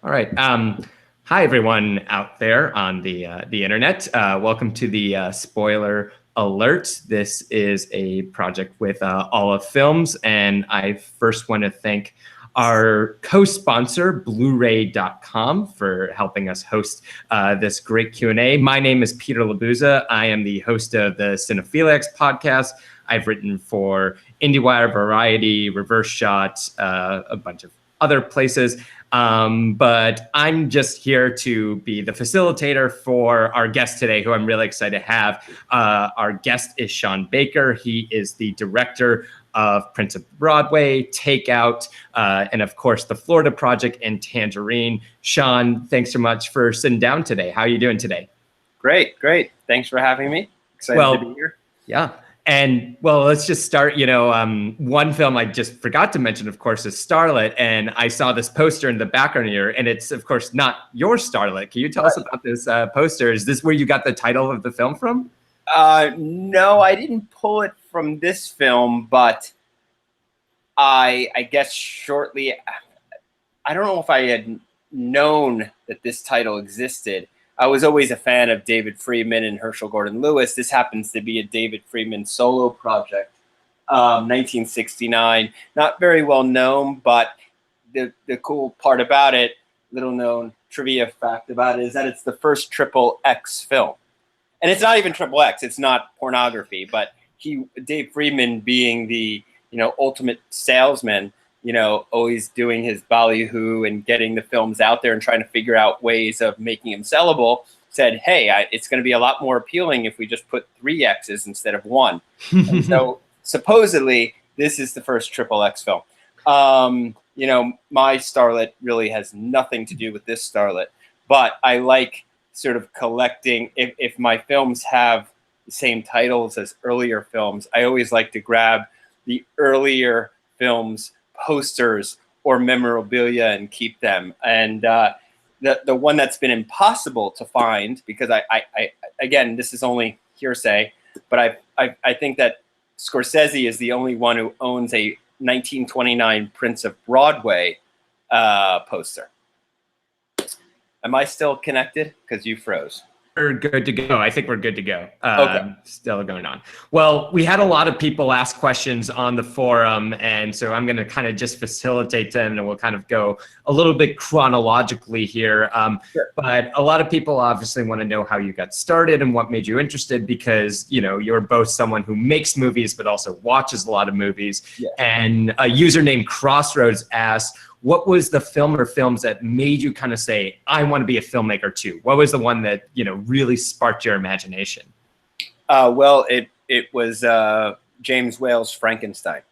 All right. Hi, everyone out there on the internet. Welcome to the spoiler alert. This is a project with Olive Films, and I first want to thank our co-sponsor, bluray.com, for helping us host this great Q&A. My name is Peter Labuza. I am the host of the Cinephiliacs podcast. I've written for IndieWire, Variety, Reverse Shot, a bunch of other places. But I'm just here to be the facilitator for our guest today, who I'm really excited to have. Our guest is Sean Baker. He is the director of Prince of Broadway, Takeout, and of course, The Florida Project and Tangerine. Sean, thanks so much for sitting down today. How are you doing today? Great. Thanks for having me. Excited to be here. Yeah. And well, let's just start, one film I just forgot to mention, of course, is Starlet. And I saw this poster in the background here, and it's, of course, not your Starlet. Can you tell us about this poster? Is this where you got the title of the film from? No, I didn't pull it from this film, but I guess shortly, I don't know if I had known that this title existed. I was always a fan of David Friedman and Herschel Gordon Lewis. This happens to be a David Friedman solo project, 1969. Not very well known, but the cool part about it, little known trivia fact about it, is that it's the first XXX film. And it's not even XXX, it's not pornography, but Dave Friedman being the ultimate salesman, always doing his ballyhoo and getting the films out there and trying to figure out ways of making them sellable, said, hey, it's going to be a lot more appealing if we just put 3 X's instead of 1. And so supposedly this is the first XXX film. My Starlet really has nothing to do with this Starlet, but I like sort of collecting, if my films have the same titles as earlier films, I always like to grab the earlier films posters or memorabilia and keep them. And the one that's been impossible to find, because I again, this is only hearsay, but I think that Scorsese is the only one who owns a 1929 Prince of Broadway poster. Am I still connected? Because you froze. We're good to go. I think we're good to go. Okay. Still going on. Well, we had a lot of people ask questions on the forum, and so I'm going to kind of just facilitate them, and we'll kind of go a little bit chronologically here. Sure. But a lot of people obviously want to know how you got started and what made you interested, because you're both someone who makes movies but also watches a lot of movies. Yeah. And a user named Crossroads asked, what was the film or films that made you kind of say, I want to be a filmmaker too? What was the one that, really sparked your imagination? Well, it was James Whale's Frankenstein,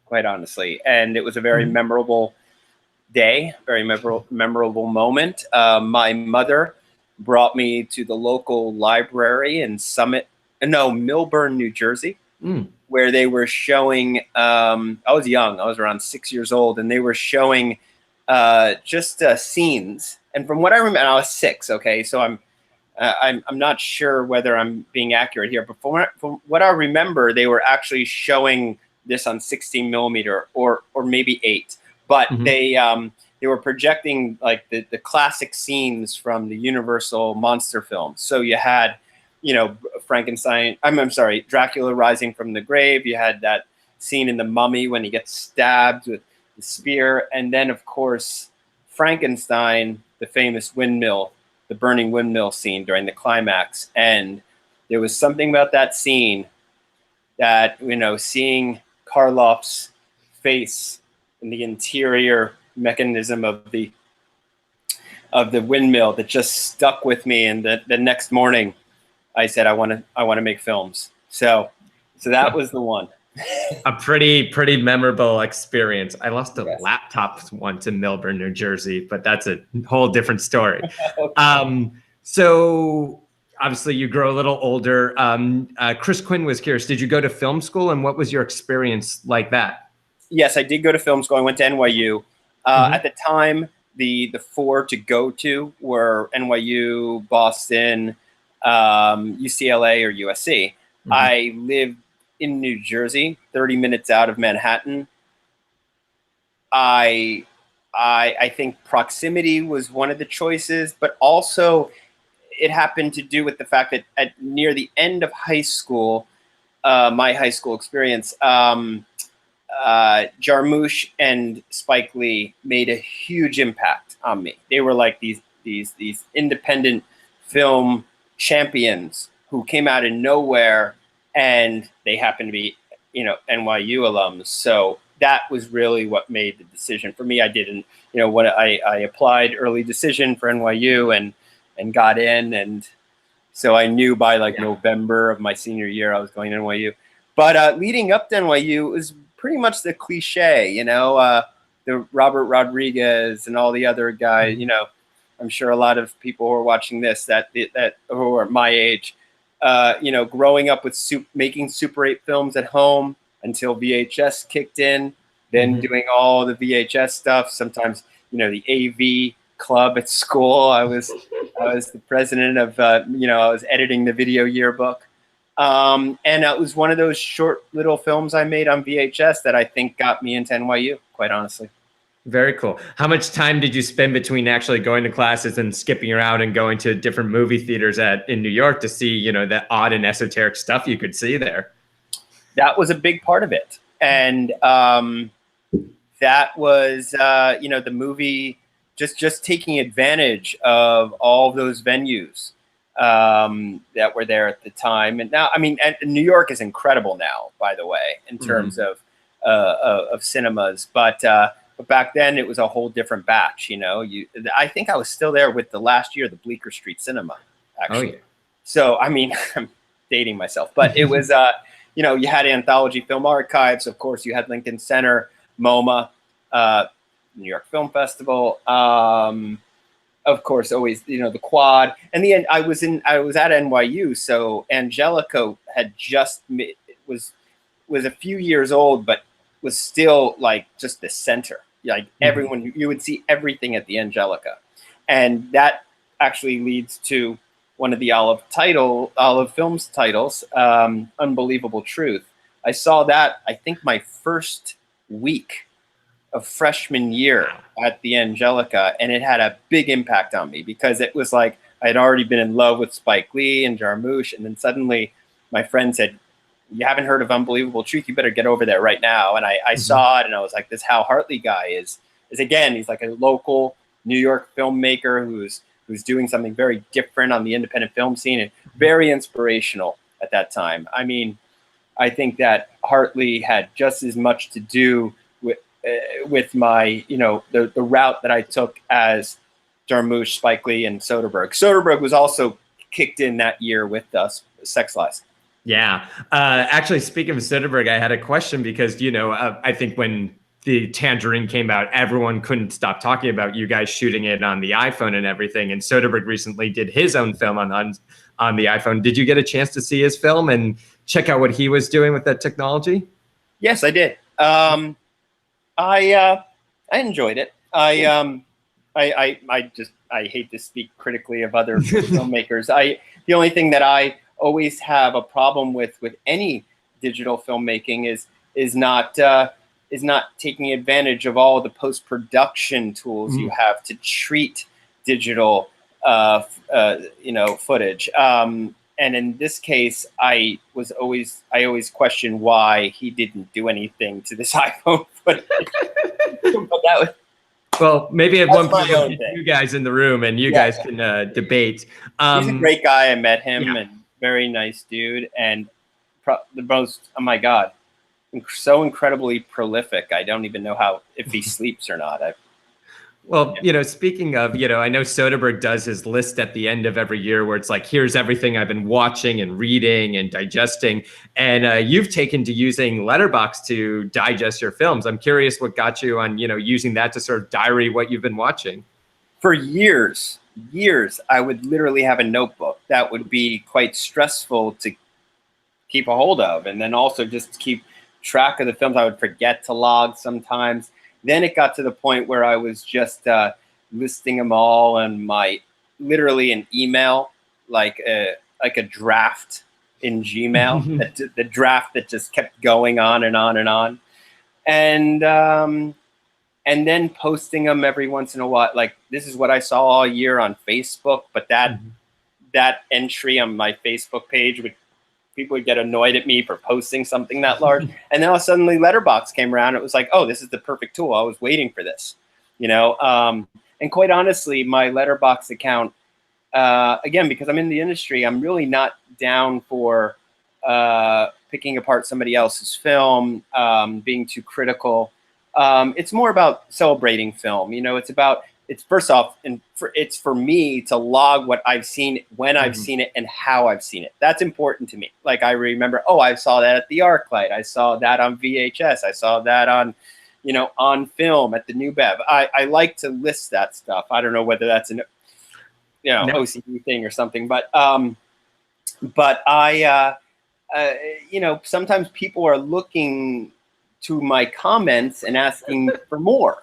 quite honestly. And it was a very memorable day, very memorable moment. My mother brought me to the local library in Millburn, New Jersey. Where they were showing, I was young, I was around 6 years old, and they were showing just scenes. And from what I remember, I was 6, okay, so I'm not sure whether I'm being accurate here, but from what I remember, they were actually showing this on 16 millimeter or maybe 8, but they were projecting like the classic scenes from the Universal monster films. So you had, Frankenstein, I'm sorry, Dracula rising from the grave. You had that scene in The Mummy when he gets stabbed with the spear. And then, of course, Frankenstein, the famous windmill, the burning windmill scene during the climax. And there was something about that scene that, seeing Karloff's face in the interior mechanism of the windmill that just stuck with me. And the next morning, I said, I want to make films. So that was the one. A pretty memorable experience. I lost a laptop once in Millburn, New Jersey, but that's a whole different story. Okay. So obviously you grow a little older. Chris Quinn was curious, did you go to film school, and what was your experience like that? Yes, I did go to film school. I went to NYU. At the time, the 4 to go to were NYU, Boston, UCLA or USC. I lived in New Jersey, 30 minutes out of Manhattan. I I think proximity was one of the choices, but also it happened to do with the fact that near the end of high school, my high school experience, Jarmusch and Spike Lee made a huge impact on me. They were like these independent film champions who came out of nowhere, and they happened to be, NYU alums. So that was really what made the decision for me. I didn't, when I applied early decision for NYU and got in, and so I knew by November of my senior year I was going to NYU. But leading up to NYU, it was pretty much the cliche, the Robert Rodriguez and all the other guys. I'm sure a lot of people who are watching this that who are my age, growing up with making Super 8 films at home until VHS kicked in, then doing all the VHS stuff. Sometimes, the AV club at school. I was the president of, I was editing the video yearbook. And it was one of those short little films I made on VHS that I think got me into NYU, quite honestly. Very cool. How much time did you spend between actually going to classes and skipping around and going to different movie theaters in New York to see, that odd and esoteric stuff you could see there? That was a big part of it. And that was, the movie just taking advantage of all those venues that were there at the time. And now, and New York is incredible now, by the way, in terms of cinemas. But back then it was a whole different batch. I think I was still there with the last year, the Bleecker Street Cinema, actually. Oh, yeah. So, I'm dating myself, but it was, you had Anthology Film Archives. Of course, you had Lincoln Center, MoMA, New York Film Festival. Of course, always, the Quad. And I was at NYU, so Angelico had was a few years old, but was still like just the center. Like everyone, you would see everything at the Angelica, and that actually leads to one of the Olive Films titles, Unbelievable Truth. I saw that, I think, my first week of freshman year at the Angelica, and it had a big impact on me because it was like I had already been in love with Spike Lee and Jarmusch, and then suddenly my friend said, "You haven't heard of Unbelievable Truth? You better get over there right now." And I saw it, and I was like, this Hal Hartley guy is again, he's like a local New York filmmaker who's doing something very different on the independent film scene and very inspirational at that time. I think that Hartley had just as much to do with my, the route that I took as Jarmusch, Spike Lee, and Soderbergh. Soderbergh was also kicked in that year with us, Sex Lies. Yeah. Actually, speaking of Cinephiliacs, I had a question because, I think when the Tangerine came out, everyone couldn't stop talking about you guys shooting it on the iPhone and everything. And Soderbergh recently did his own film on the iPhone. Did you get a chance to see his film and check out what he was doing with that technology? Yes, I did. I enjoyed it. I hate to speak critically of other filmmakers. The only thing that I always have a problem with any digital filmmaking is not taking advantage of all the post-production tools you have to treat digital footage. And in this case, I always question why he didn't do anything to this iPhone footage. Well, maybe at one point we'll get you guys in the room and you guys can debate. He's a great guy. I met him and very nice dude. And the most, oh my God, so incredibly prolific. I don't even know if he sleeps or not. Well, speaking of, I know Soderbergh does his list at the end of every year where it's like, here's everything I've been watching and reading and digesting. And you've taken to using Letterbox to digest your films. I'm curious what got you on, using that to sort of diary what you've been watching. For years, I would literally have a notebook that would be quite stressful to keep a hold of. And then also just keep track of the films. I would forget to log sometimes. Then it got to the point where I was just listing them all on literally an email, like a draft in Gmail, the draft that just kept going on and on and on. And and then posting them every once in a while. Like, this is what I saw all year on Facebook, but that entry on my Facebook page people would get annoyed at me for posting something that large. And then all of a sudden letterbox came around. It was like, oh, this is the perfect tool. I was waiting for this, you know? And quite honestly, my letterbox account, again, because I'm in the industry, I'm really not down for picking apart somebody else's film, being too critical. It's more about celebrating film. You know, it's first off, it's for me to log what I've seen, when I've seen it, and how I've seen it. That's important to me. Like, I remember, oh, I saw that at the ArcLight. I saw that on VHS. I saw that on, you know, on film at the New Bev. I like to list that stuff. I don't know whether that's an, you know, OCD thing or something, but I, you know, sometimes people are looking to my comments and asking for more.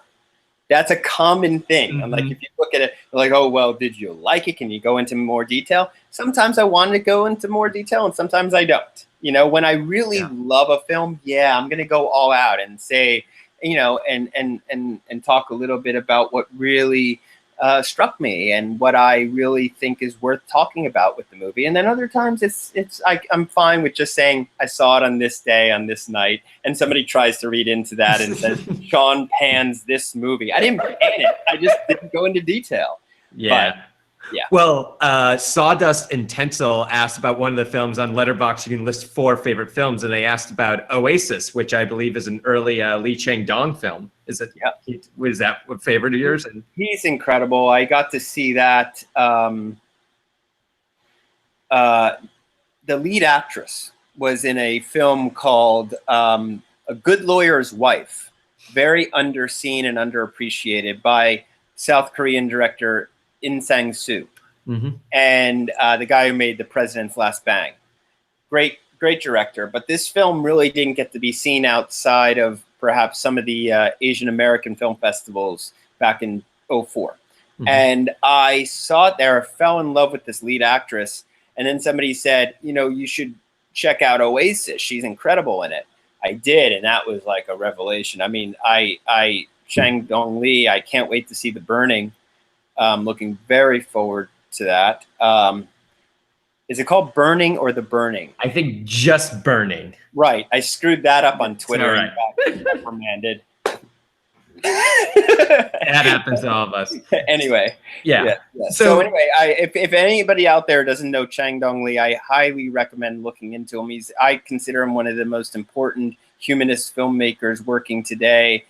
That's a common thing. I'm like, if you look at it, like, oh, well, did you like it? Can you go into more detail? Sometimes I want to go into more detail, and sometimes I don't. You know, when I really love a film, I'm going to go all out and say, you know, and talk a little bit about what really struck me and what I really think is worth talking about with the movie. And then other times I'm fine with just saying I saw it on this day, on this night, and somebody tries to read into that and says Sean pans this movie. I didn't pan it. I just didn't go into detail. Yeah. But, yeah. Well, Sawdust and Tencel asked about one of the films on Letterboxd. You can list 4 favorite films, and they asked about Oasis, which I believe is an early Lee Chang-dong film. Is it? Yeah. Was that a favorite of yours? And he's incredible. I got to see that. The lead actress was in a film called A Good Lawyer's Wife, very underseen and underappreciated by South Korean director In Sang-soo, and the guy who made The President's Last Bang. Great director, but this film really didn't get to be seen outside of perhaps some of the Asian American film festivals back in '04. And I saw it there, fell in love with this lead actress, and then somebody said, you know, you should check out Oasis. She's incredible in it. I did, and that was like a revelation. I mean, Chang Dong Lee, I can't wait to see The Burning. Looking very forward to that. Is it called Burning or The Burning? I think just Burning. Right. I screwed that up on Twitter and got reprimanded. That happens to all of us. Anyway. Yeah. So anyway, if anybody out there doesn't know Chang Dong Lee, I highly recommend looking into him. I consider him one of the most important humanist filmmakers working today.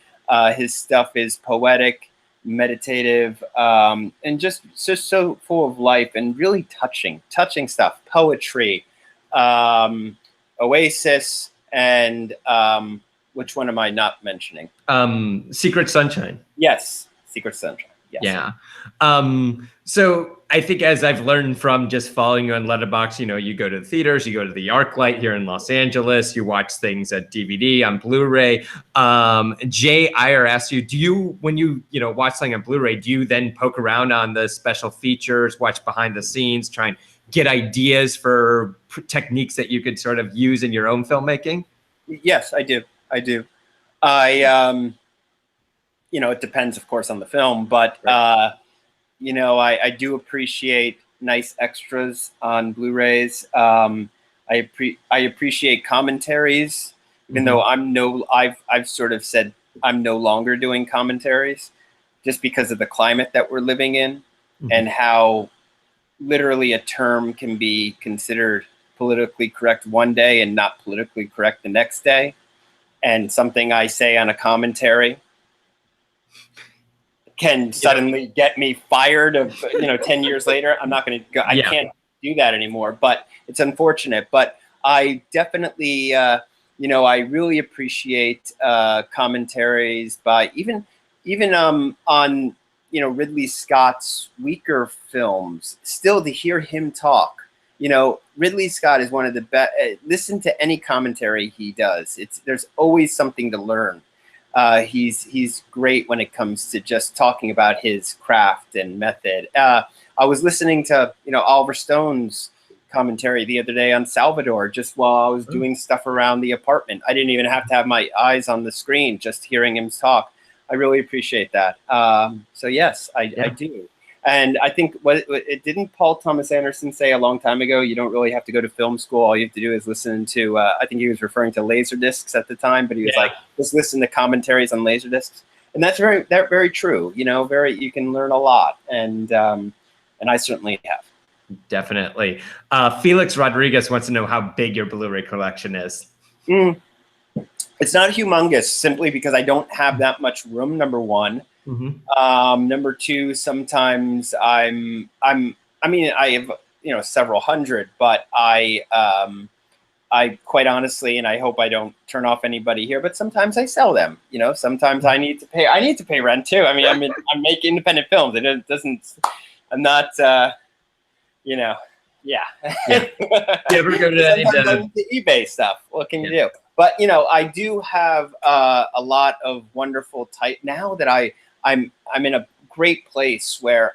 His stuff is poetic, meditative, and just so full of life and really touching stuff. Poetry, Oasis, and which one am I not mentioning? Secret Sunshine. Yes, Secret Sunshine. Yes. Yeah. So I think, as I've learned from just following you on Letterboxd, you know, you go to the theaters, you go to the ArcLight here in Los Angeles, you watch things at DVD, on Blu-ray. Jay Iyer asked you, do you, when you watch something on Blu-ray, do you then poke around on the special features, watch behind the scenes, try and get ideas for techniques that you could sort of use in your own filmmaking? Yes, I do. You know, it depends, of course, on the film, but you know, I do appreciate nice extras on Blu-rays. I appreciate commentaries, even though I've sort of said I'm no longer doing commentaries, just because of the climate that we're living in, and how literally a term can be considered politically correct one day and not politically correct the next day. And something I say on a commentary can suddenly get me fired of, 10 years later. I'm not going to go, I can't do that anymore, but it's unfortunate. But I definitely, I really appreciate commentaries by even on, Ridley Scott's weaker films, still to hear him talk. Ridley Scott is one of the best. Listen to any commentary he does. There's always something to learn. He's great when it comes to just talking about his craft and method. I was listening to Oliver Stone's commentary the other day on Salvador, just while I was doing stuff around the apartment. I didn't even have to have my eyes on the screen, just hearing him talk. I really appreciate that. So yes, I do. And I think it didn't Paul Thomas Anderson say a long time ago, you don't really have to go to film school. All you have to do is listen to, I think he was referring to Laserdiscs at the time, but he was like, just listen to commentaries on Laserdiscs. And that's very true. You know, you can learn a lot. And I certainly have. Definitely. Felix Rodriguez wants to know how big your Blu-ray collection is. It's not humongous, simply because I don't have that much room, number one. Number two, sometimes I mean, I have, you know, several hundred, but I quite honestly, and I hope I don't turn off anybody here, but sometimes I sell them. You know, sometimes I need to pay rent too. I mean, I make independent films, and it doesn't. I'm not, you know, yeah. You ever go to eBay stuff? What can you do? But you know, I do have a lot of wonderful type now that I'm in a great place where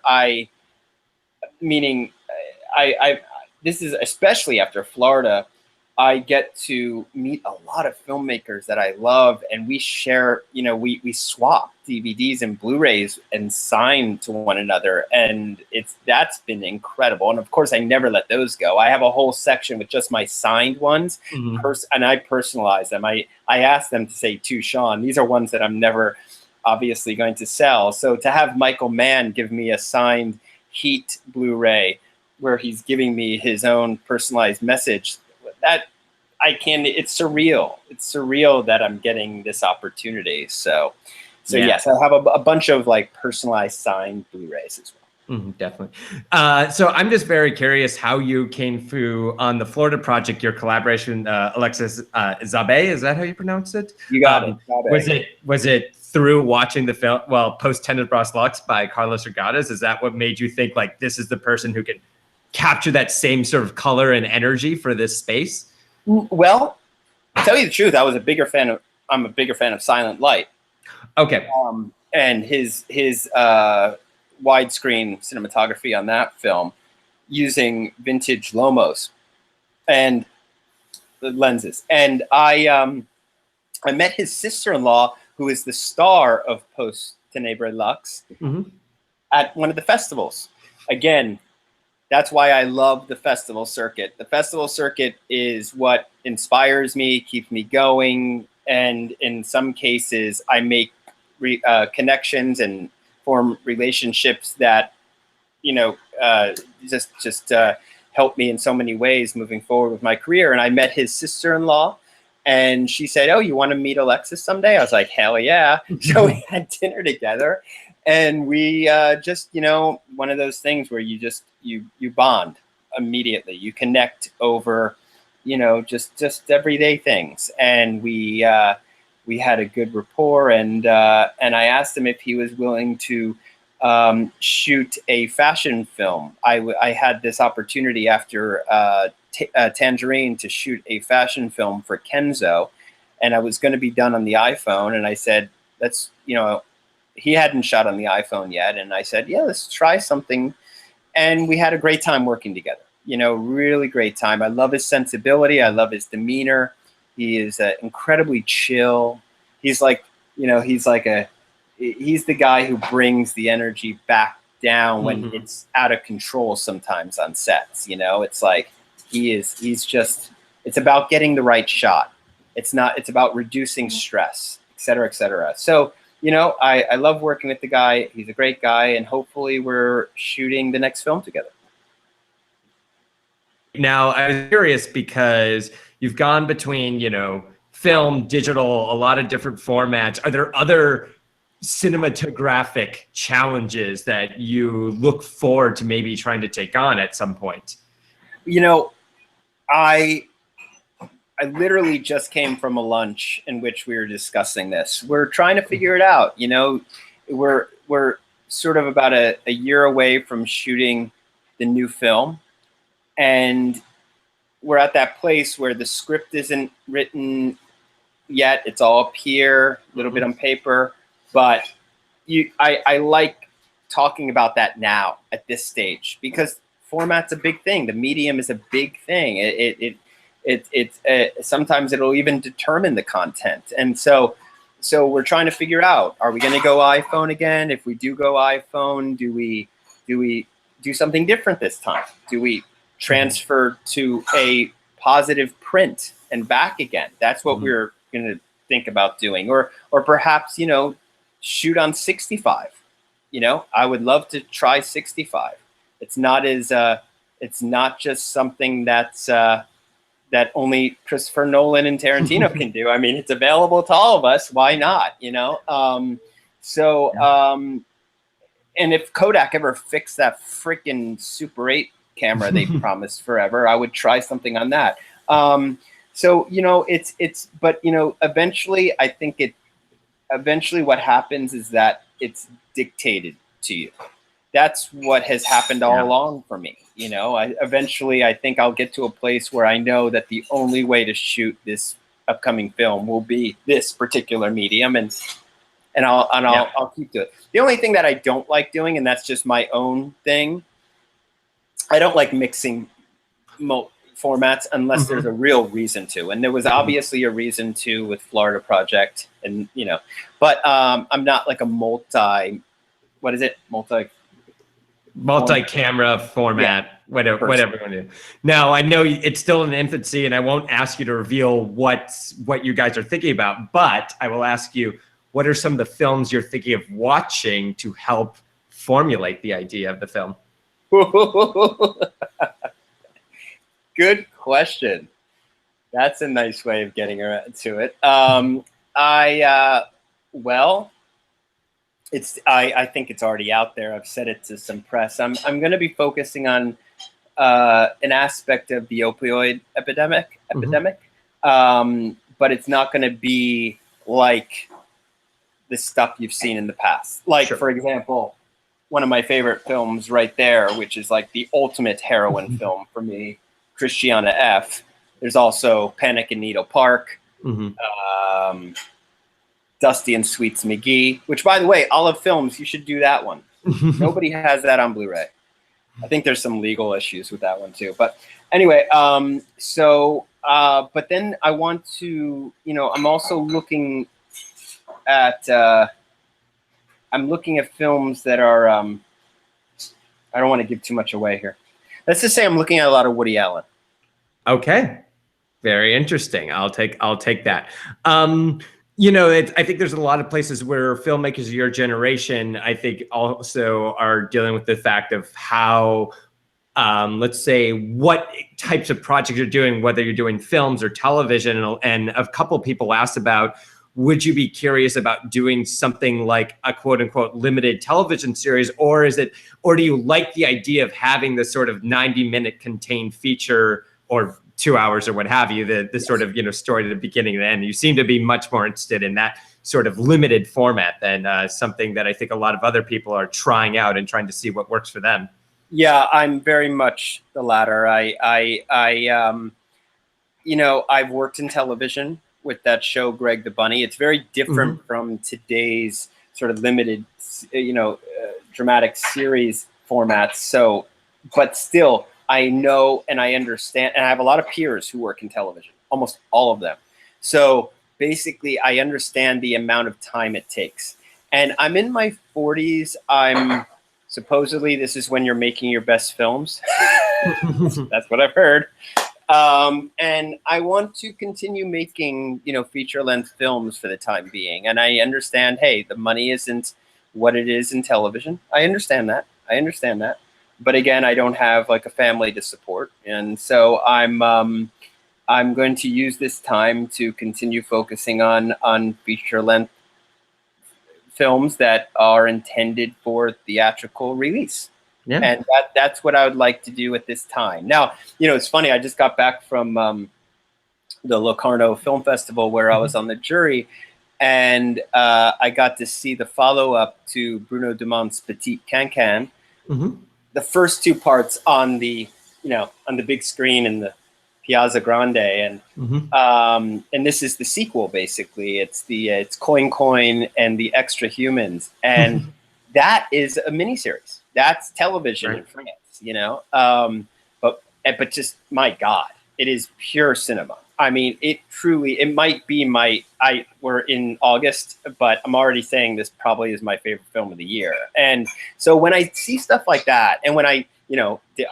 this is especially after Florida, I get to meet a lot of filmmakers that I love, and we share, you know, we swap DVDs and Blu-rays and sign to one another, and that's been incredible. And of course, I never let those go. I have a whole section with just my signed ones, and I personalize them. I ask them to say, "To Sean." These are ones that I'm never obviously going to sell. So to have Michael Mann give me a signed Heat Blu-ray where he's giving me his own personalized message, that it's surreal. It's surreal that I'm getting this opportunity. So yes, I have a bunch of like personalized signed Blu-rays as well. Definitely. So I'm just very curious how you came through on the Florida project, your collaboration, Alexis Zabe, is that how you pronounce it? You got it. Was it through watching the film, Post Tenebras Lux by Carlos Regatas? Is that what made you think like this is the person who can capture that same sort of color and energy for this space? Well, to tell you the truth, I'm a bigger fan of Silent Light. Okay. And his widescreen cinematography on that film using vintage Lomos and the lenses. And I met his sister-in-law, who is the star of Post Tenebras Lux, at one of the festivals. Again, that's why I love the festival circuit. The festival circuit is what inspires me, keeps me going, and in some cases, I make connections and form relationships that, you know, just help me in so many ways moving forward with my career. And I met his sister-in-law, and she said, "Oh, you want to meet Alexis someday?" I was like, "Hell yeah!" So we had dinner together. And we just, you know, one of those things where you just you bond immediately. You connect over, you know, just everyday things. And we had a good rapport. And I asked him if he was willing to shoot a fashion film. I had this opportunity after Tangerine to shoot a fashion film for Kenzo, and I was going to be done on the iPhone. And I said, "Let's, you know." He hadn't shot on the iPhone yet. And I said, "Yeah, let's try something." And we had a great time working together, you know, really great time. I love his sensibility. I love his demeanor. He is incredibly chill. He's like, you know, he's the guy who brings the energy back down when it's out of control sometimes on sets. You know, it's like, it's about getting the right shot. It's about reducing stress, et cetera, et cetera. So, you know, I love working with the guy. He's a great guy, and hopefully we're shooting the next film together. Now, I was curious because you've gone between, you know, film, digital, a lot of different formats. Are there other cinematographic challenges that you look forward to maybe trying to take on at some point? You know, I literally just came from a lunch in which we were discussing this. We're trying to figure it out. You know, we're sort of about a year away from shooting the new film, and we're at that place where the script isn't written yet. It's all up here, a little bit on paper, but I like talking about that now at this stage, because format's a big thing. The medium is a big thing. Sometimes it'll even determine the content. And so so we're trying to figure out, are we going to go iPhone again? If we do go iPhone, do we do something different this time? Do we transfer to a positive print and back again? That's what we're going to think about doing. Or perhaps, you know, shoot on 65. You know, I would love to try 65. It's not as it's not just something that's that only Christopher Nolan and Tarantino can do. I mean, it's available to all of us. Why not? You know. And if Kodak ever fixed that freaking Super 8 camera they promised forever, I would try something on that. So you know, but you know, eventually, I think eventually what happens is that it's dictated to you. That's what has happened all along for me. You know, eventually I think I'll get to a place where I know that the only way to shoot this upcoming film will be this particular medium, and I'll keep to it. The only thing that I don't like doing, and that's just my own thing, I don't like mixing formats unless there's a real reason to, and there was obviously a reason to with Florida Project, and you know, but I'm not like a multi-camera format, whatever you want to do. Now, I know it's still in infancy, and I won't ask you to reveal what you guys are thinking about, but I will ask you, what are some of the films you're thinking of watching to help formulate the idea of the film? Good question. That's a nice way of getting around to it. Well, I think it's already out there. I've said it to some press. I'm going to be focusing on an aspect of the opioid epidemic, but it's not going to be like the stuff you've seen in the past. Like, for example, one of my favorite films right there, which is like the ultimate heroin film for me, Christiana F. There's also Panic in Needle Park, Dusty and Sweets McGee, which, by the way, Olive Films, you should do that one. Nobody has that on Blu-ray. I think there's some legal issues with that one too. But anyway, but then I want to, you know, I'm also looking at, films that are, I don't want to give too much away here. Let's just say I'm looking at a lot of Woody Allen. Okay. Very interesting. I'll take that. You know, I think there's a lot of places where filmmakers of your generation, I think, also are dealing with the fact of how, let's say, what types of projects you're doing, whether you're doing films or television. And a couple people asked about, would you be curious about doing something like a quote unquote limited television series, or do you like the idea of having this sort of 90-minute contained feature or 2 hours or what have you, the sort of, you know, story to the beginning and the end? You seem to be much more interested in that sort of limited format than something that I think a lot of other people are trying out and trying to see what works for them. Yeah, I'm very much the latter. You know, I've worked in television with that show, Greg the Bunny. It's very different from today's sort of limited, you know, dramatic series formats. So, but still, I know and I understand, and I have a lot of peers who work in television, almost all of them. So basically, I understand the amount of time it takes. And I'm in my 40s. Supposedly, this is when you're making your best films. That's what I've heard. And I want to continue making, you know, feature-length films for the time being. And I understand, hey, the money isn't what it is in television. I understand that. But again, I don't have like a family to support. And so I'm going to use this time to continue focusing on feature-length films that are intended for theatrical release. Yeah. And that's what I would like to do at this time. Now, you know, it's funny. I just got back from the Locarno Film Festival where I was on the jury, and I got to see the follow-up to Bruno Dumont's Petit Cancan. The first two parts on the, you know, on the big screen in the Piazza Grande, and this is the sequel. Basically, it's Coin and the Extra Humans, and that is a miniseries. That's television in France, you know. But just, my God, it is pure cinema. I mean, it might be we're in August, but I'm already saying this probably is my favorite film of the year. And so when I see stuff like that, and when I,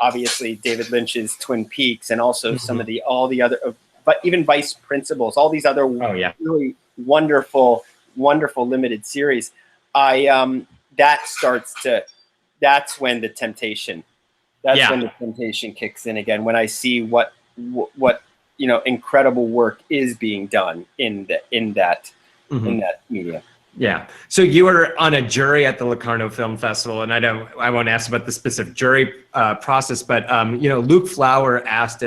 obviously David Lynch's Twin Peaks, and also some of all the other, but even Vice Principals, all these other really wonderful limited series, that's when the temptation kicks in again, when I see what incredible work is being done in that media. Yeah. So you were on a jury at the Locarno Film Festival, and I won't ask about the specific jury process, but Luke Flower asked,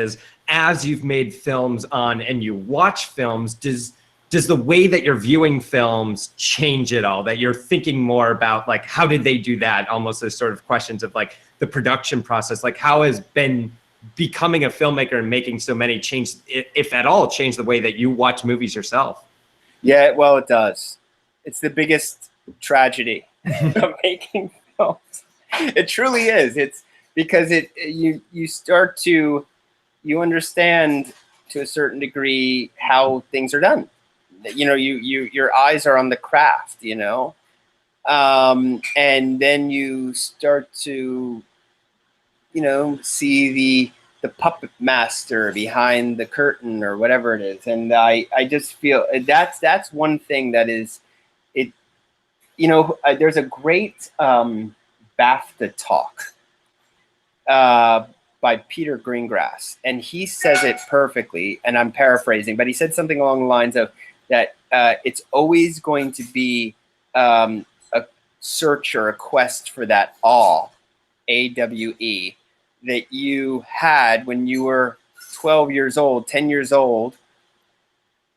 as you've made films on and you watch films, does the way that you're viewing films change at all? That you're thinking more about, like, how did they do that? Almost as sort of questions of, like, the production process. Like, how has been becoming a filmmaker and making so many change, if at all, change the way that you watch movies yourself? Yeah, well, it does. It's the biggest tragedy of making films. It truly is. It's because you start to, you understand to a certain degree how things are done. Your eyes are on the craft, and then you start to, see the puppet master behind the curtain or whatever it is. And I just feel that's one thing that is, there's a great BAFTA talk by Peter Greengrass, and he says it perfectly, and I'm paraphrasing, but he said something along the lines of that it's always going to be a search or a quest for that awe, AWE, that you had when you were 12 years old, 10 years old,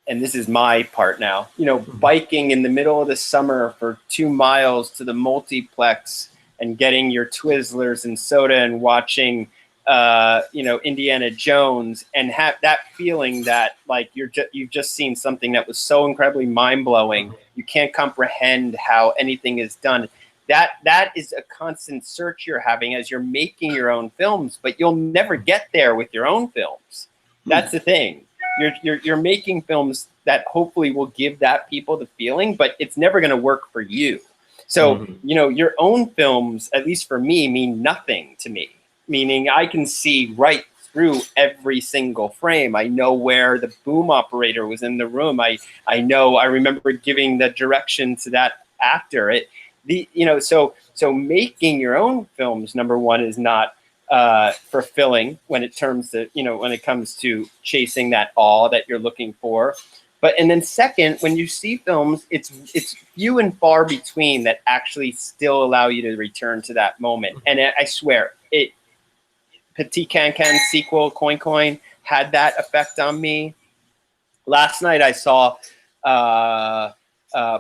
and this is my part now, biking in the middle of the summer for 2 miles to the multiplex and getting your Twizzlers and soda and watching, Indiana Jones, and have that feeling that, like, you've just seen something that was so incredibly mind-blowing. You can't comprehend how anything is done. That is a constant search you're having as you're making your own films, but you'll never get there with your own films. That's the thing. You're making films that hopefully will give that people the feeling, but it's never going to work for you. So, your own films, at least for me, mean nothing to me. Meaning I can see right through every single frame. I know where the boom operator was in the room. I remember giving the direction to that actor. So making your own films, number one, is not fulfilling when it comes to chasing that awe that you're looking for. And then second, when you see films, it's few and far between that actually still allow you to return to that moment. And I swear, Petit Can sequel, Coin Coin, had that effect on me. Last night I saw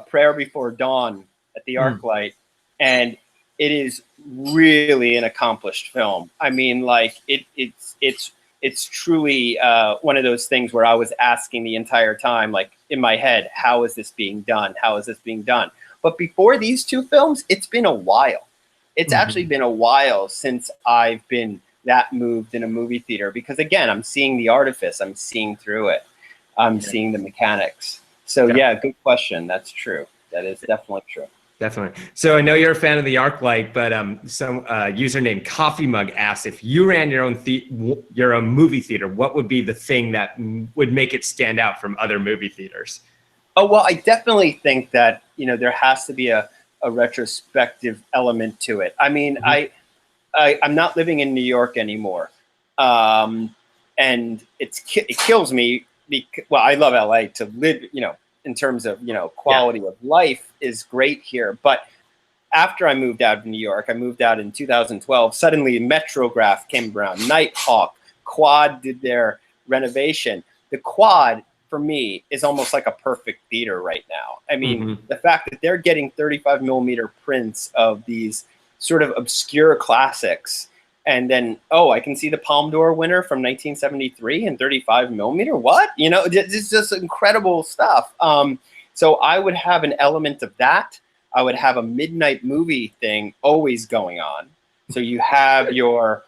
Prayer Before Dawn at the ArcLight, and it is really an accomplished film. I mean, like, it's truly one of those things where I was asking the entire time, like, in my head, how is this being done? How is this being done? But before these two films, it's been a while. It's actually been a while since I've been that moved in a movie theater, because again, I'm seeing the artifice, I'm seeing through it, I'm seeing the mechanics. So yeah, good question. That's true. That is definitely true. Definitely. So I know you're a fan of the ArcLight, but some username Coffee Mug asks, if you ran your own movie theater, what would be the thing that would make it stand out from other movie theaters? Oh, well, I definitely think that, there has to be a retrospective element to it. I mean, I'm not living in New York anymore. And it kills me. Well, I love LA to live, in terms of, quality of life is great here. But after I moved out of New York, I moved out in 2012, suddenly Metrograph came around, Nighthawk, Quad did their renovation. The Quad, for me, is almost like a perfect theater right now. I mean, the fact that they're getting 35 millimeter prints of these sort of obscure classics, and then, I can see the Palme d'Or winner from 1973 in 35 millimeter. What? It's just incredible stuff. So I would have an element of that. I would have a midnight movie thing always going on. So you have your,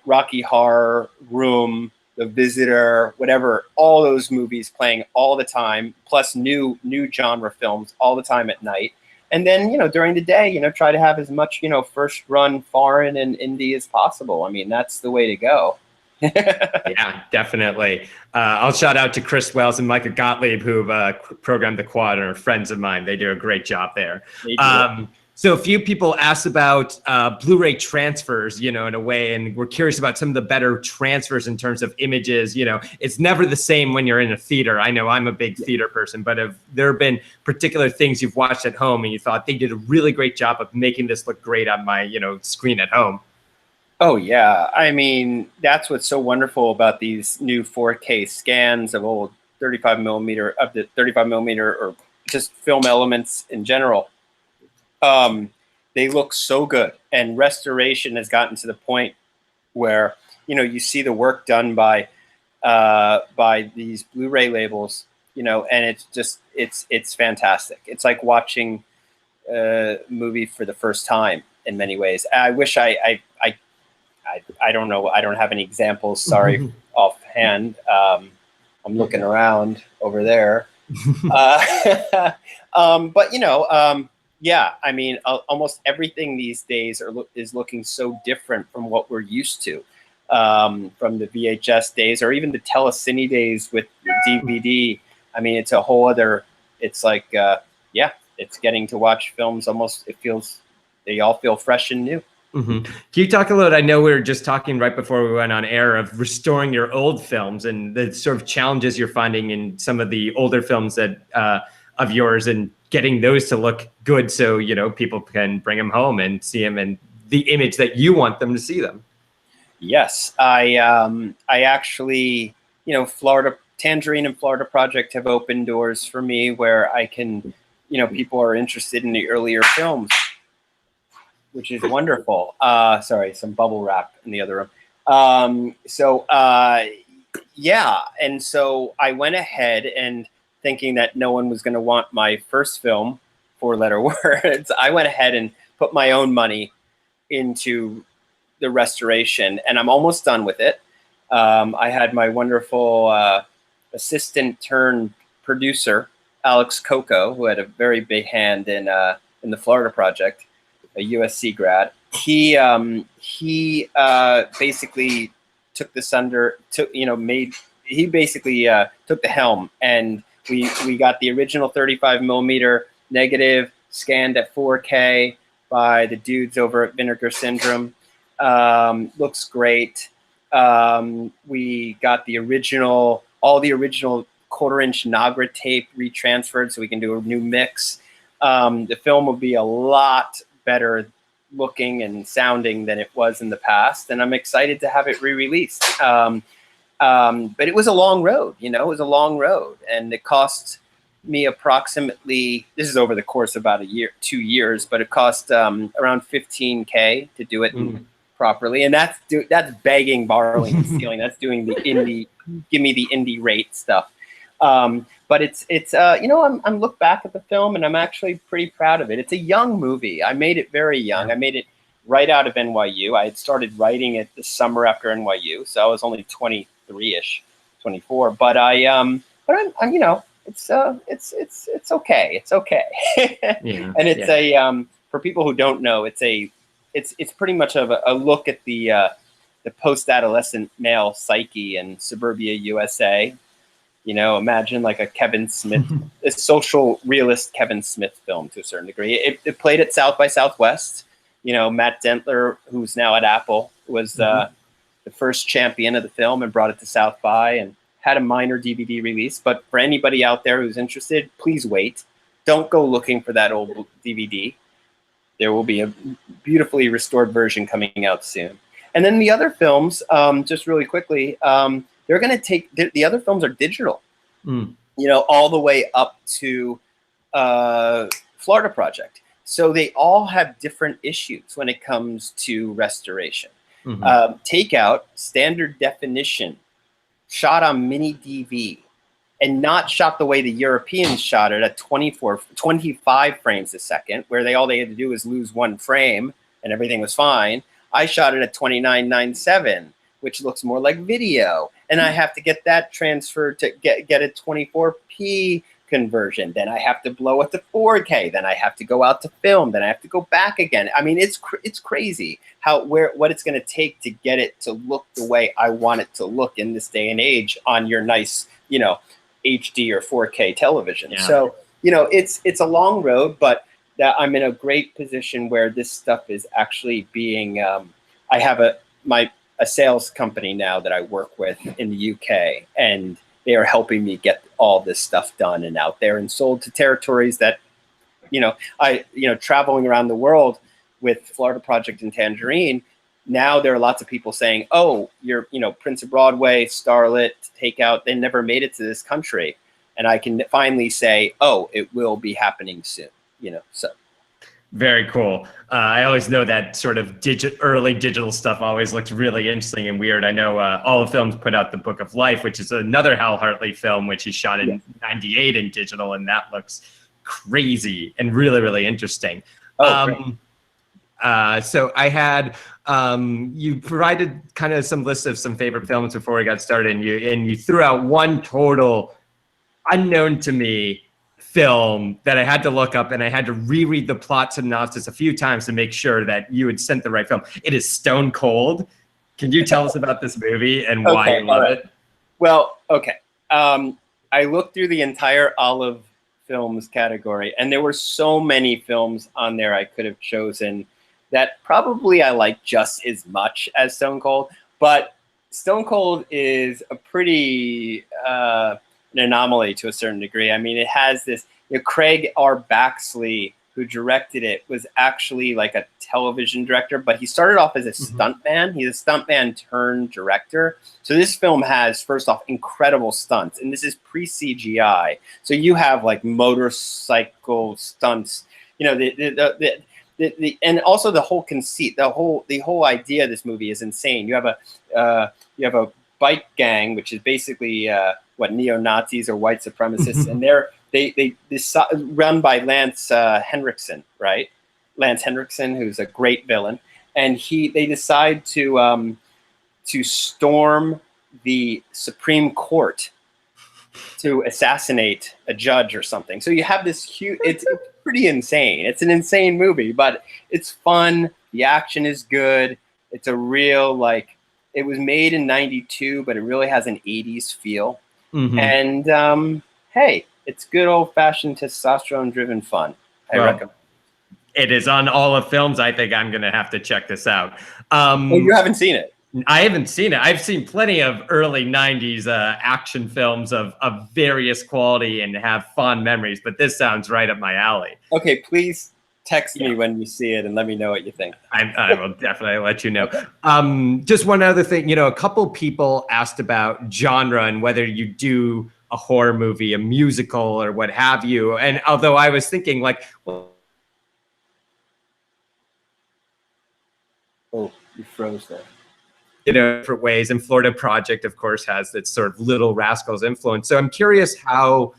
Rocky Horror Room, The Visitor, whatever, all those movies playing all the time, plus new genre films all the time at night. And then, during the day, try to have as much, first run foreign and indie as possible. I mean, that's the way to go. Yeah, definitely. I'll shout out to Chris Wells and Micah Gottlieb, who've programmed the quad and are friends of mine. They do a great job there. They do. So a few people asked about Blu-ray transfers, in a way, and we're curious about some of the better transfers in terms of images. It's never the same when you're in a theater. I know I'm a big theater person, but have there been particular things you've watched at home and you thought they did a really great job of making this look great on my, screen at home? Oh, yeah. I mean, that's what's so wonderful about these new 4K scans of old 35 millimeter, up to 35 millimeter, or just film elements in general. They look so good, and restoration has gotten to the point where you see the work done by these Blu-ray labels, and it's fantastic. It's like watching a movie for the first time in many ways. I wish I don't know. I don't have any examples. Sorry, offhand. I'm looking around over there, but yeah, I mean, almost everything these days is looking so different from what we're used to, from the VHS days or even the telecine days with the DVD. I mean, it's a whole other. It's like, it's getting to watch films almost. They all feel fresh and new. Mm-hmm. Can you talk a little? I know we were just talking right before we went on air of restoring your old films and the sort of challenges you're finding in some of the older films that of yours, and getting those to look good so people can bring them home and see them in the image that you want them to see them. Yes, I actually, Florida Tangerine and Florida Project have opened doors for me where I can, people are interested in the earlier films, which is wonderful. Sorry, some bubble wrap in the other room. Yeah, and so I went ahead and, thinking that no one was going to want my first film, 4-letter words, I went ahead and put my own money into the restoration, and I'm almost done with it. I had my wonderful assistant turned producer, Alex Coco, who had a very big hand in the Florida Project, a USC grad. He basically took this under, took the helm, and we got the original 35 millimeter negative scanned at 4K by the dudes over at Vinegar Syndrome. Looks great. We got all the original 1/4-inch Nagra tape retransferred so we can do a new mix. The film will be a lot better looking and sounding than it was in the past, and I'm excited to have it re-released. But it was a long road, it was a long road, and it cost me approximately, this is over the course of about 2 years, but it cost around $15K to do it properly. And that's begging, borrowing, and stealing. That's doing the indie, give me the indie rate stuff. But I'm look back at the film and I'm actually pretty proud of it. It's a young movie. I made it very young. I made it right out of NYU. I had started writing it the summer after NYU, so I was only 23-ish, 24. But I'm it's okay. It's okay. Yeah, and it's for people who don't know, it's pretty much of a look at the post-adolescent male psyche in suburbia USA. Imagine like a Kevin Smith, a social realist Kevin Smith film to a certain degree. It played at South by Southwest. Matt Dentler, who's now at Apple, was the first champion of the film and brought it to South by and had a minor DVD release. But for anybody out there who's interested, please wait. Don't go looking for that old DVD. There will be a beautifully restored version coming out soon. And then the other films, just really quickly, they're going to take, the other films are digital, all the way up to Florida Project. So they all have different issues when it comes to restoration. Takeout, standard definition, shot on mini DV, and not shot the way the Europeans shot it at 25 frames a second, where all they had to do was lose one frame and everything was fine. I shot it at 29.97 which looks more like video, and I have to get that transferred to get a 24p conversion. Then I have to blow it to 4K. Then I have to go out to film. Then I have to go back again. I mean, it's crazy what it's going to take to get it to look the way I want it to look in this day and age on your nice, HD or 4K television. Yeah. So, it's a long road, but that I'm in a great position where this stuff is actually being, I have a sales company now that I work with in the UK, and they are helping me get all this stuff done and out there and sold to territories that, traveling around the world with Florida Project and Tangerine. Now there are lots of people saying, oh, you're, Prince of Broadway, Starlet, Takeout, they never made it to this country. And I can finally say, oh, it will be happening soon, so. Very cool. I always know that sort of early digital stuff always looks really interesting and weird. I know All of Films put out The Book of Life, which is another Hal Hartley film, which he shot in '98 in digital, and that looks crazy and really, really interesting. So I had, you provided kind of some lists of some favorite films before we got started, and you threw out one total unknown to me film that I had to look up, and I had to reread the plot synopsis a few times to make sure that you had sent the right film. It is Stone Cold. Can you tell us about this movie and why you love it? Well, okay. I looked through the entire Olive Films category, and there were so many films on there I could have chosen that probably I like just as much as Stone Cold, but Stone Cold is a pretty an anomaly to a certain degree. I mean, it has this, Craig R. Baxley, who directed it, was actually like a television director, but he started off as a stuntman. He's a stuntman turned director. So this film has, first off, incredible stunts, and this is pre-CGI. So you have like motorcycle stunts, and also the whole conceit, the whole idea of this movie is insane. You have a bike gang, which is basically neo-Nazis or white supremacists, and they run by Lance Henriksen, right? Lance Henriksen, who's a great villain, and they decide to storm the Supreme Court to assassinate a judge or something. So you have this huge. It's pretty insane. It's an insane movie, but it's fun. The action is good. It's a real It was made in '92, but it really has an '80s feel. And hey, it's good old-fashioned testosterone-driven fun. I recommend. It is on All of Films. I think I'm going to have to check this out. You haven't seen it? I haven't seen it. I've seen plenty of early '90s action films of various quality and have fond memories, but this sounds right up my alley. Okay, please text me when you see it and let me know what you think. I will definitely let you know. Just one other thing, a couple people asked about genre and whether you do a horror movie, a musical, or what have you. And although I was thinking oh, you froze there. Different ways. And Florida Project, of course, has that sort of Little Rascals influence. So I'm curious how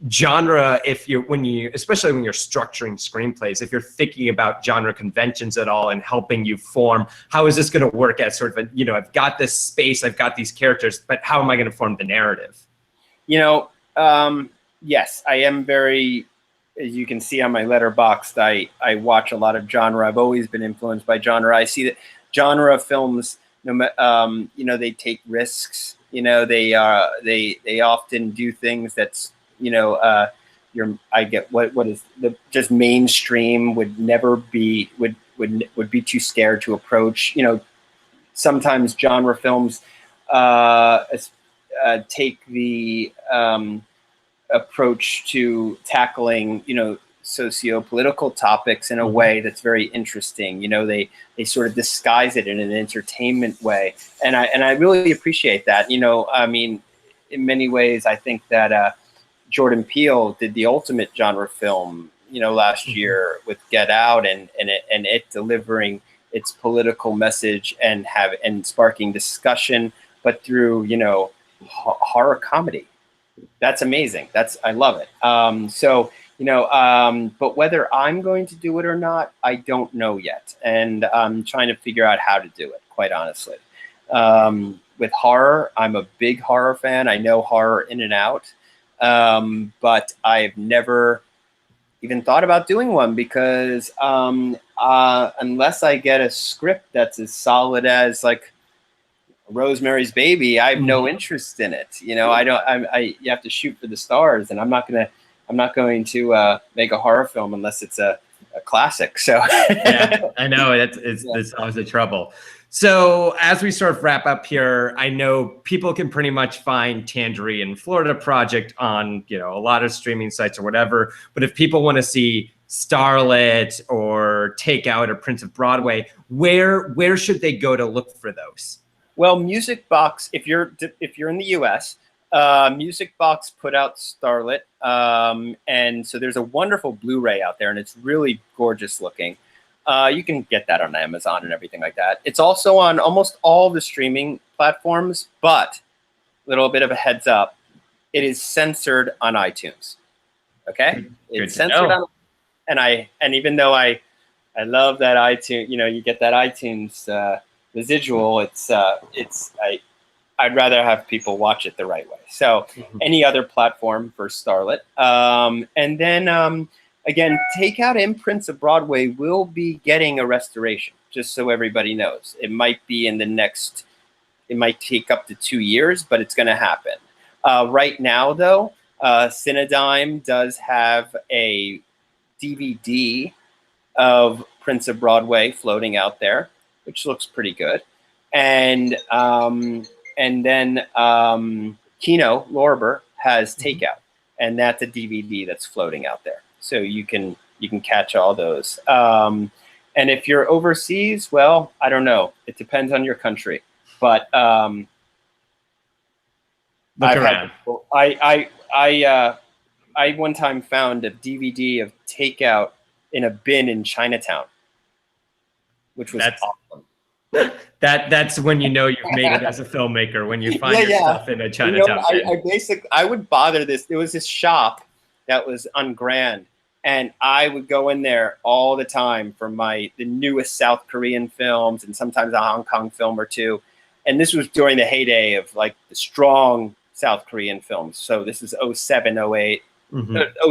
genre, especially when you're structuring screenplays, if you're thinking about genre conventions at all and helping you form, how is this going to work as sort of I've got this space, I've got these characters, but how am I going to form the narrative? Yes, I am very, as you can see on my letterbox, I watch a lot of genre. I've always been influenced by genre. I see that genre films, they take risks. They often do things that's I get what is just mainstream would never be would be too scared to approach. Sometimes genre films take the approach to tackling socio-political topics in a way that's very interesting. They sort of disguise it in an entertainment way, and I really appreciate that. I mean, in many ways, I think that Jordan Peele did the ultimate genre film, last year with Get Out, and it delivering its political message and sparking discussion, but through horror comedy. That's amazing. I love it. But whether I'm going to do it or not, I don't know yet, and I'm trying to figure out how to do it, quite honestly. With horror, I'm a big horror fan. I know horror in and out, but I've never even thought about doing one because unless I get a script that's as solid as like Rosemary's Baby, I have no interest in it. You know, I don't. You have to shoot for the stars, and I'm not going to make a horror film unless it's a classic. So yeah, I know that's always the trouble. So as we sort of wrap up here, I know people can pretty much find Tangerine Florida Project on, you know, a lot of streaming sites or whatever. But if people want to see Starlet or Takeout or Prince of Broadway, where should they go to look for those? Well, Music Box, if you're in the U.S., Music Box put out Starlet, and so there's a wonderful Blu-ray out there, and it's really gorgeous looking. You can get that on Amazon and everything like that. It's also on almost all the streaming platforms, but a little bit of a heads up, it is censored on iTunes. Okay, it's censored on, and even though I love that iTunes, you know, you get that iTunes residual. I'd rather have people watch it the right way. So any other platform for Starlet. And then again, Takeout and Prince of Broadway will be getting a restoration, just so everybody knows. It might be in the next, it might take up to 2 years, but it's going to happen. Right now, though, Cinedigm does have a DVD of Prince of Broadway floating out there, which looks pretty good. And then Kino Lorber has Takeout, and that's a DVD that's floating out there. So you can catch all those. And if you're overseas, well, I don't know. It depends on your country. But look around. I one time found a DVD of Takeout in a bin in Chinatown, which was awesome. That's when you know you've made it as a filmmaker, when you find your stuff in a Chinatown. You know, I would bother this. There was this shop that was on Grand, and I would go in there all the time for the newest South Korean films and sometimes a Hong Kong film or two. And this was during the heyday of like the strong South Korean films. So this is 07, 08,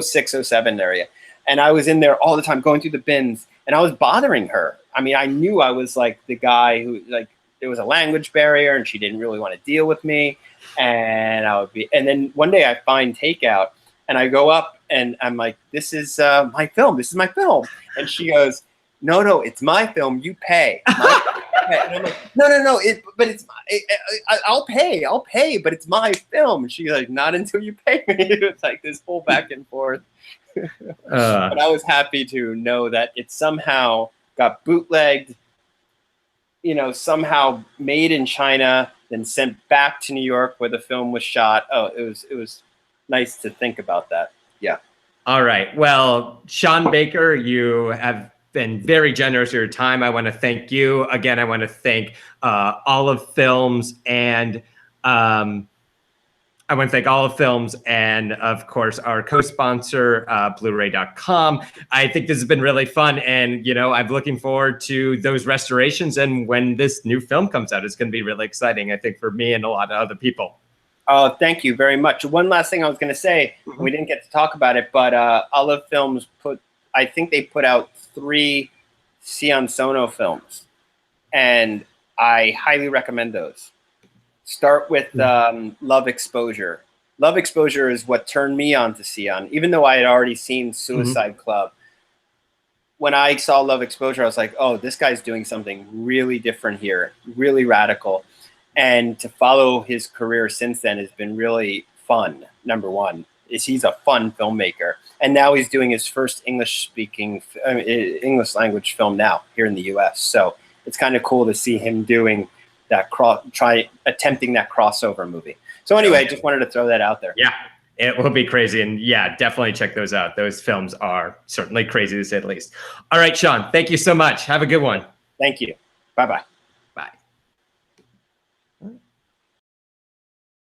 06, 07 area. And I was in there all the time going through the bins, and I was bothering her. I mean, I knew I was like the guy who, like, there was a language barrier and she didn't really want to deal with me. And then one day I find Takeout and I go up and I'm like, this is my film. This is my film. And she goes, no, it's my film. You pay. And I'm like, no. I'll pay, but it's my film. And she's like, not until you pay me. It's like this whole back and forth. But I was happy to know that it somehow got bootlegged, you know, somehow made in China, then sent back to New York where the film was shot. Oh, it was nice to think about that. Yeah. All right. Well, Sean Baker, you have been very generous with your time. I want to thank you. Again, I want to thank Olive Films and I want to thank Olive Films and, of course, our co-sponsor, bluray.com. I think this has been really fun, and, you know, I'm looking forward to those restorations, and when this new film comes out, it's going to be really exciting, I think, for me and a lot of other people. Oh, thank you very much. One last thing I was going to say, we didn't get to talk about it, but Olive Films I think they put out 3 Sion Sono films, and I highly recommend those. Start with Love Exposure. Love Exposure is what turned me on to Sion, even though I had already seen Suicide Club. When I saw Love Exposure, I was like, oh, this guy's doing something really different here, really radical. And to follow his career since then has been really fun. Number one is he's a fun filmmaker. And now he's doing his first English language film now here in the US. So it's kind of cool to see him doing that attempting that crossover movie. So anyway, I just wanted to throw that out there. Yeah, it will be crazy. And yeah, definitely check those out. Those films are certainly crazy to say the least. All right, Sean, thank you so much. Have a good one. Thank you. Bye-bye.